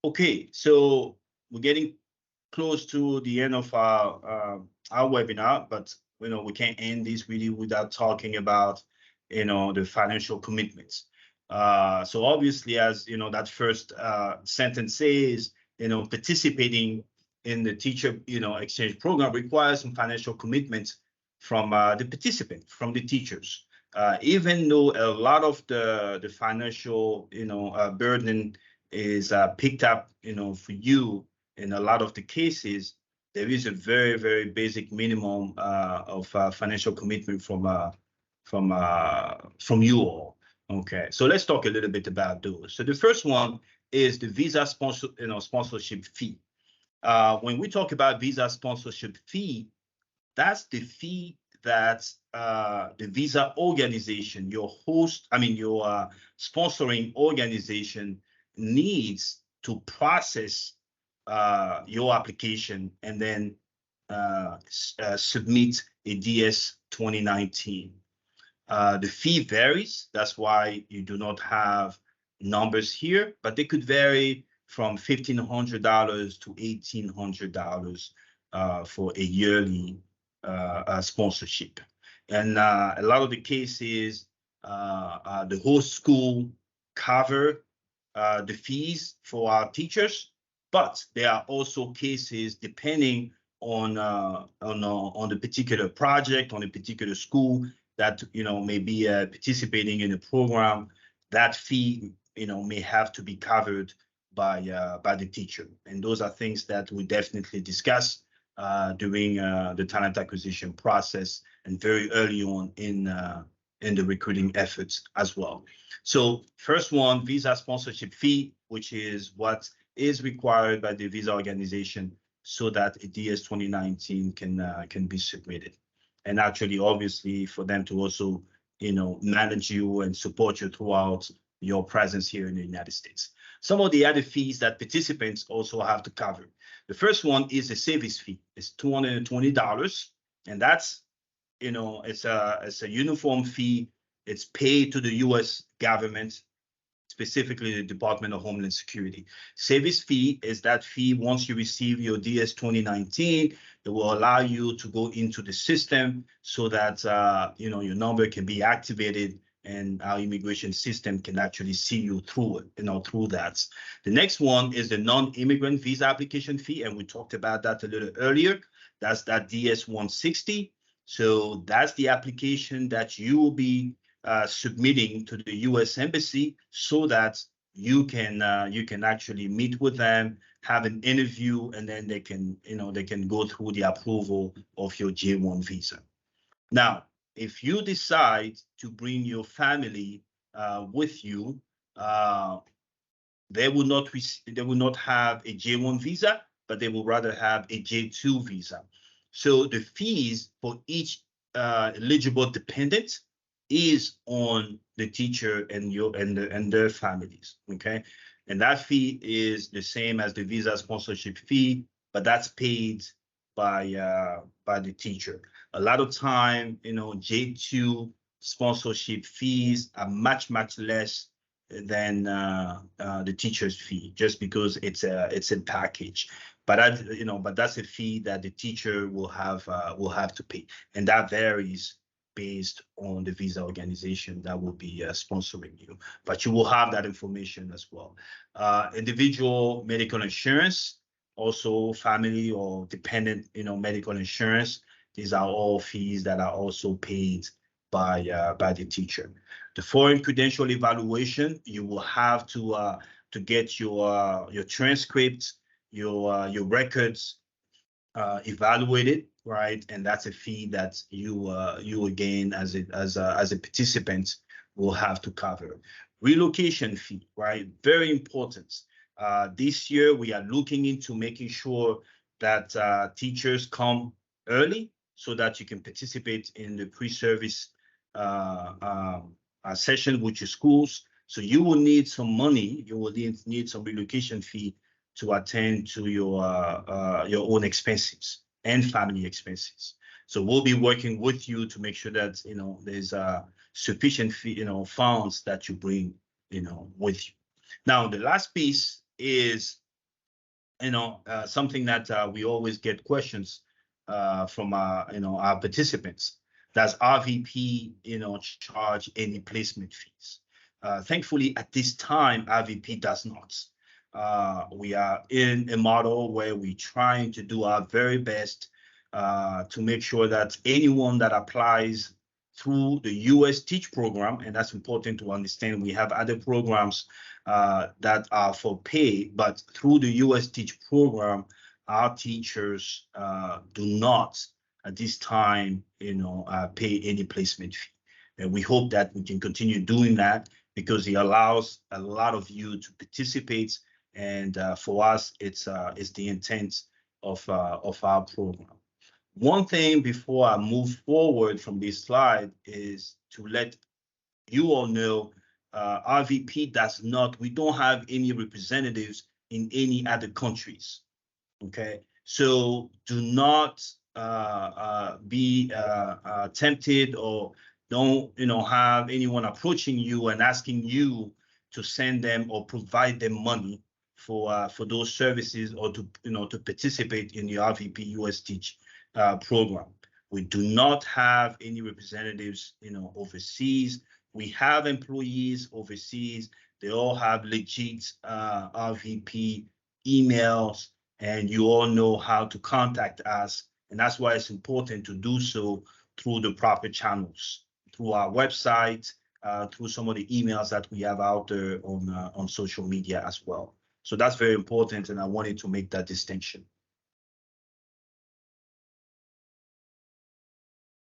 Okay, so we're getting close to the end of our webinar, but we can't end this really without talking about the financial commitments. So obviously, as that first sentence says, participating in the teacher exchange program requires some financial commitments from the participant, from the teachers. Even though a lot of the financial burden is picked up for you in a lot of the cases, there is a very, very basic minimum of financial commitment from you all. Okay, so let's talk a little bit about those. So the first one is the visa sponsorship fee. When we talk about visa sponsorship fee, that's the fee that the visa organization, your sponsoring organization needs to process your application and then submit a DS 2019. The fee varies. That's why you do not have numbers here, but they could vary from $1,500 to $1,800 for a yearly sponsorship. And a lot of the cases, the host school cover the fees for our teachers, but there are also cases depending on the particular project, on a particular school that may be participating in a program. That fee may have to be covered by the teacher, and those are things that we definitely discuss during the talent acquisition process and very early on in the recruiting efforts as well. So first one, visa sponsorship fee, which is what is required by the visa organization so that a DS 2019 can be submitted. And actually, obviously, for them to also manage you and support you throughout your presence here in the United States. Some of the other fees that participants also have to cover. The first one is a service fee. It's $220, and that's it's a uniform fee. It's paid to the U.S. government, specifically the Department of Homeland Security. Service fee is that fee once you receive your DS 2019, it will allow you to go into the system so that your number can be activated and our immigration system can actually see you through it, through that. The next one is the non-immigrant visa application fee, and we talked about that a little earlier. That's that DS 160. So that's the application that you will be submitting to the U.S. Embassy so that you can actually meet with them, have an interview, and then they can go through the approval of your J1 visa. Now, if you decide to bring your family with you, they will not have a J1 visa, but they will rather have a J2 visa. So the fees for each eligible dependent is on the teacher and their families. Okay, and that fee is the same as the visa sponsorship fee, but that's paid by the teacher. A lot of time, J2 sponsorship fees are much less than the teacher's fee, just because it's a package. But but that's a fee that the teacher will have to pay, and that varies based on the visa organization that will be sponsoring you. But you will have that information as well. Individual medical insurance, also family or dependent, medical insurance. These are all fees that are also paid by the teacher. The foreign credential evaluation, you will have to get your transcripts, your records evaluated, right? And that's a fee that you again as a participant will have to cover. Relocation fee, right? Very important. This year we are looking into making sure that teachers come early so that you can participate in the pre-service session with your schools. So you will need some money. You will need some relocation fee to attend to your own expenses and family expenses. So we'll be working with you to make sure that there's sufficient funds that you bring with you. Now the last piece is something that we always get questions from our participants. Does RVP, charge any placement fees? Thankfully, at this time, RVP does not. We are in a model where we're trying to do our very best to make sure that anyone that applies through the USTeach program, and that's important to understand. We have other programs that are for pay, but through the USTeach program, our teachers do not at this time, pay any placement fee. And we hope that we can continue doing that because it allows a lot of you to participate. And for us, it's the intent of our program. One thing before I move forward from this slide is to let you all know RVP does not, we don't have any representatives in any other countries. Okay, so do not be tempted, or don't have anyone approaching you and asking you to send them or provide them money for those services, or to to participate in the RVP-USTeach program. We do not have any representatives overseas. We have employees overseas. They all have legit RVP emails, and you all know how to contact us. And that's why it's important to do so through the proper channels, through our website, through some of the emails that we have out there on social media as well. So that's very important, and I wanted to make that distinction.